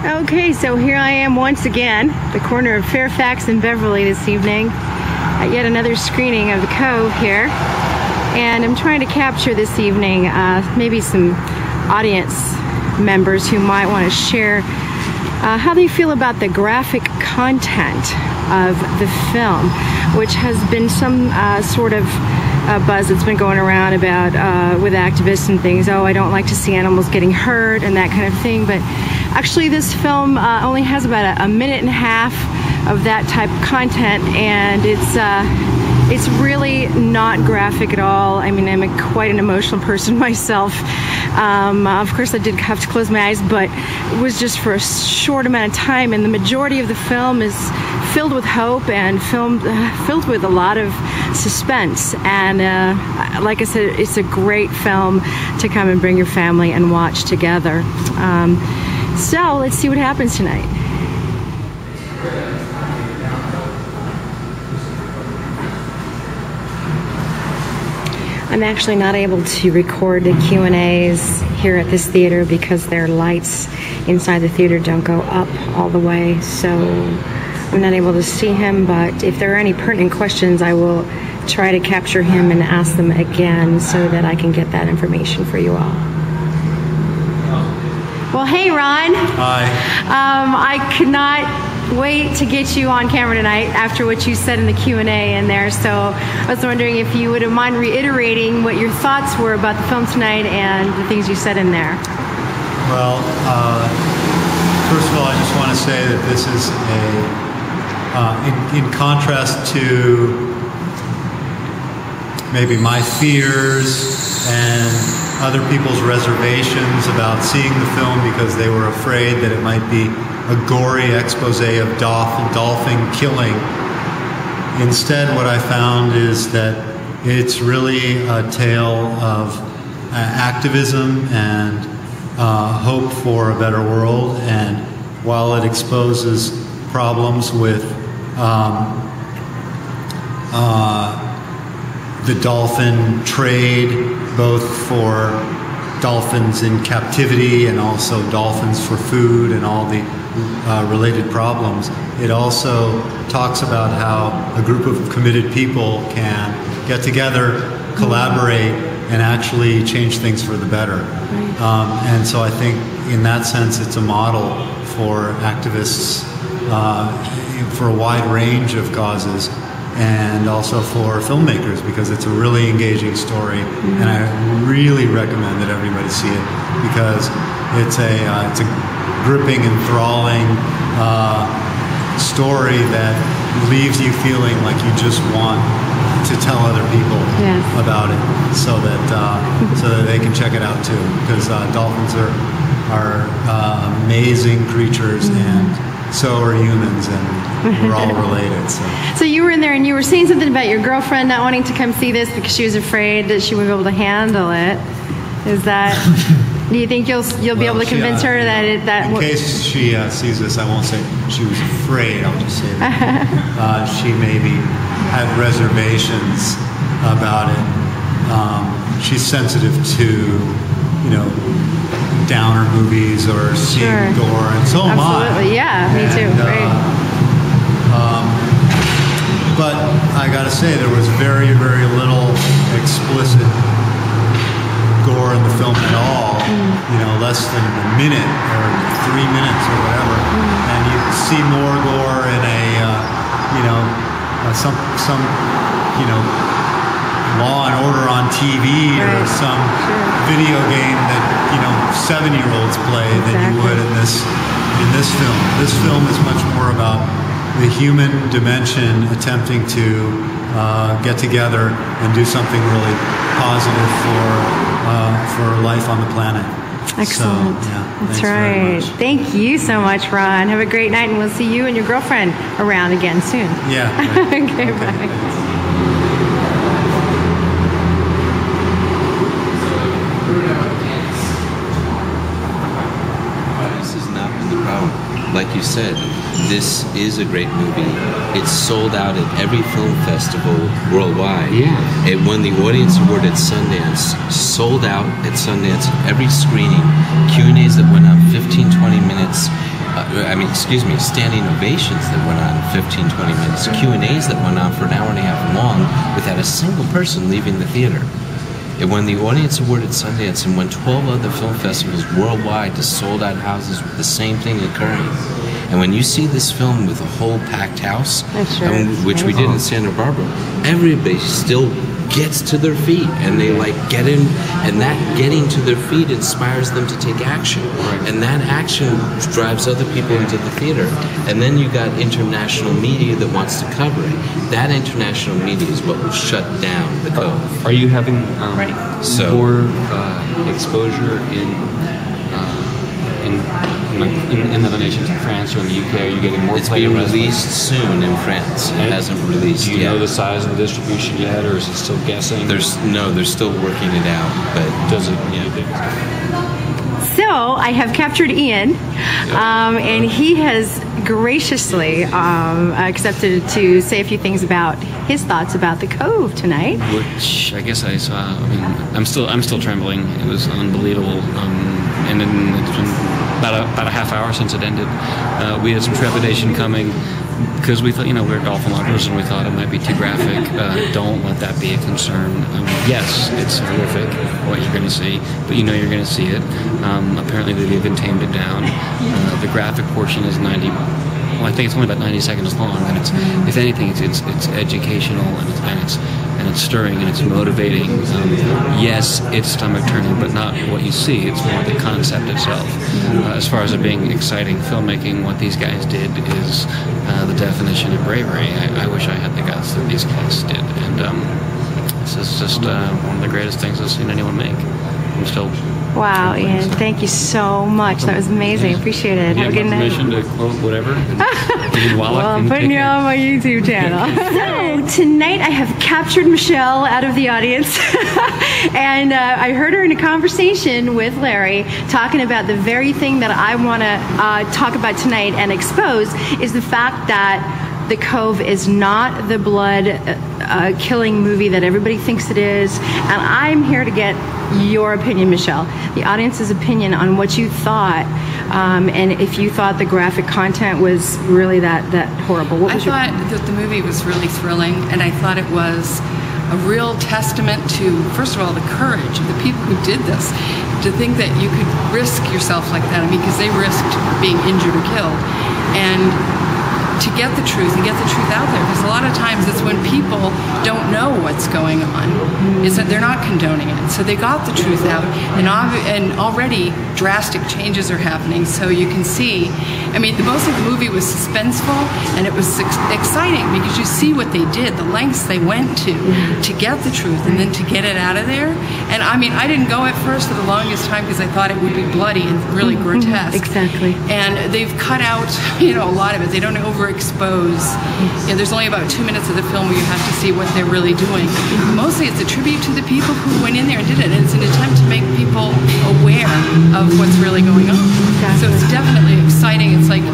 Okay, so here I am once again, the corner of Fairfax and Beverly this evening, at yet another screening of the Cove here. And I'm trying to capture this evening maybe some audience members who might want to share how they feel about the graphic content of the film, which has been some sort of buzz that's been going around about with activists and things. Oh, I don't like to see animals getting hurt and that kind of thing. But actually, this film only has about a minute and a half of that type of content, and it's really not graphic at all. I mean, I'm quite an emotional person myself. Of course, I did have to close my eyes, but it was just for a short amount of time, and the majority of the film is filled with hope and filled with a lot of suspense. And like I said, it's a great film to come and bring your family and watch together. So let's see what happens tonight. I'm actually not able to record the Q&As here at this theater because their lights inside the theater don't go up all the way, so I'm not able to see him. But if there are any pertinent questions, I will try to capture him and ask them again so that I can get that information for you all. Well, hey, Ron. Hi. I could not wait to get you on camera tonight after what you said in the Q&A in there. So I was wondering if you wouldn't mind reiterating what your thoughts were about the film tonight and the things you said in there. Well, first of all, I just want to say that this is in contrast to maybe my fears and other people's reservations about seeing the film because they were afraid that it might be a gory expose of dolphin killing. Instead, what I found is that it's really a tale of activism and hope for a better world. And while it exposes problems with the dolphin trade, both for dolphins in captivity and also dolphins for food and all the related problems, it also talks about how a group of committed people can get together, collaborate, and actually change things for the better. And so I think in that sense it's a model for activists for a wide range of causes, and also for filmmakers, because it's a really engaging story, and I really recommend that everybody see it because it's a gripping, enthralling story that leaves you feeling like you just want to tell other people about it, so that they can check it out too. Because dolphins are amazing creatures, and so are humans, and we're all related. So you were in there and you were saying something about your girlfriend not wanting to come see this because she was afraid that she wouldn't be able to handle it. Is that? Do you think you'll be able to convince her that in case she sees this, I won't say she was afraid. I'll just say that she maybe had reservations about it. She's sensitive to, downer movies or seeing gore, and so am I. Absolutely, yeah, me too. Right. But I gotta say, there was very, very little explicit gore in the film at all. Less than a minute or 3 minutes or whatever, and you see more gore in some Law and Order on TV or some video game that 7-year-olds play than you would in this film. This film is much more about the human dimension attempting to get together and do something really positive for life on the planet. Excellent. So, That's right. Thank you so much, Ron. Have a great night, and we'll see you and your girlfriend around again soon. Yeah. Okay, bye. Thanks. This has not been the problem. Like you said, this is a great movie. It's sold out at every film festival worldwide. Yeah. It won the Audience Award at Sundance. Sold out at Sundance. Every screening. Q&As that went on 15, 20 minutes. standing ovations that went on 15, 20 minutes, Q&As that went on for an hour and a half long without a single person leaving the theater. It won the Audience Award at Sundance and won 12 other film festivals worldwide to sold-out houses with the same thing occurring. And when you see this film with a whole packed house, which we did in Santa Barbara, everybody still gets to their feet, and they like get in, and that getting to their feet inspires them to take action, and that action drives other people into the theater. And then you got international media that wants to cover it. That international media is what will shut down the Cove. Are you having more exposure in other nations, in France or in the UK? Are you getting more? It's being released soon in France. It hasn't released yet. Do you know the size of the distribution yet, or is it still guessing? They're still working it out, but does it? So I have captured Ian, and he has graciously accepted to say a few things about his thoughts about the Cove tonight. Which I guess I saw. I mean, I'm still trembling. It was unbelievable. And then it's been about a half hour since it ended. We had some trepidation coming because we thought, we're dolphin lovers, and we thought it might be too graphic. Don't let that be a concern. Yes, it's horrific what you're going to see, but you're going to see it. Apparently they've even tamed it down. The graphic portion is 90. Well, I think it's only about 90 seconds long, and it's, if anything, it's educational, and it's stirring, and it's motivating. Yes, it's stomach turning, but not what you see. It's more the concept itself. As far as it being exciting filmmaking, what these guys did is the definition of bravery. I wish I had the guts that these guys did, and this is just one of the greatest things I've seen anyone make. I'm still. Wow, Ian, thank you so much. That was amazing. Appreciate it. Have a good night. Permission to quote whatever. Well, I'm putting you on my YouTube channel. So tonight I have captured Michelle out of the audience, and I heard her in a conversation with Larry talking about the very thing that I want to talk about tonight and expose is the fact that The Cove is not the blood-killing movie that everybody thinks it is, and I'm here to get your opinion, Michelle, the audience's opinion on what you thought, and if you thought the graphic content was really that horrible. I thought that the movie was really thrilling, and I thought it was a real testament to, first of all, the courage of the people who did this, to think that you could risk yourself like that. I mean, because they risked being injured or killed, and to get the truth and get the truth out there, because a lot of times it's when people don't know what's going on, is that they're not condoning it. So they got the truth out, and already drastic changes are happening. So you can see, I mean, most of the movie was suspenseful, and it was exciting because you see what they did, the lengths they went to get the truth and then to get it out of there. And I mean, I didn't go at first for the longest time because I thought it would be bloody and really grotesque. Exactly. And they've cut out, a lot of it. They don't overexpose. There's only about 2 minutes of the film where you have to see what they're really doing. Mostly it's a tribute to the people who went in there and did it. And it's an attempt to make people aware of what's really going on. Exactly. So it's definitely exciting. It's like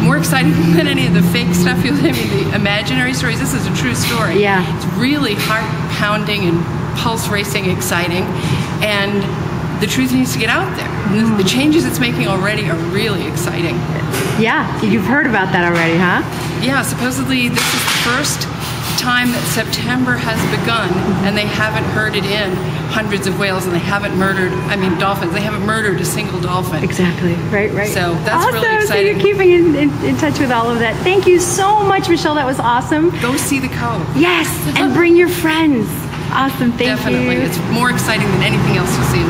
more exciting than any of the fake stuff the imaginary stories. This is a true story. Yeah. It's really heart-pounding and pulse-racing exciting. And the truth needs to get out there. The changes it's making already are really exciting. Yeah, you've heard about that already, huh? Yeah, supposedly this is the first time that September has begun, and they haven't herded in hundreds of whales, and they haven't murdered, dolphins. They haven't murdered a single dolphin. Exactly, right. So that's awesome. Really exciting. So you're keeping in touch with all of that. Thank you so much, Michelle. That was awesome. Go see the Cove. Yes, and bring your friends. Awesome, thank you. Definitely. It's more exciting than anything else you'll see in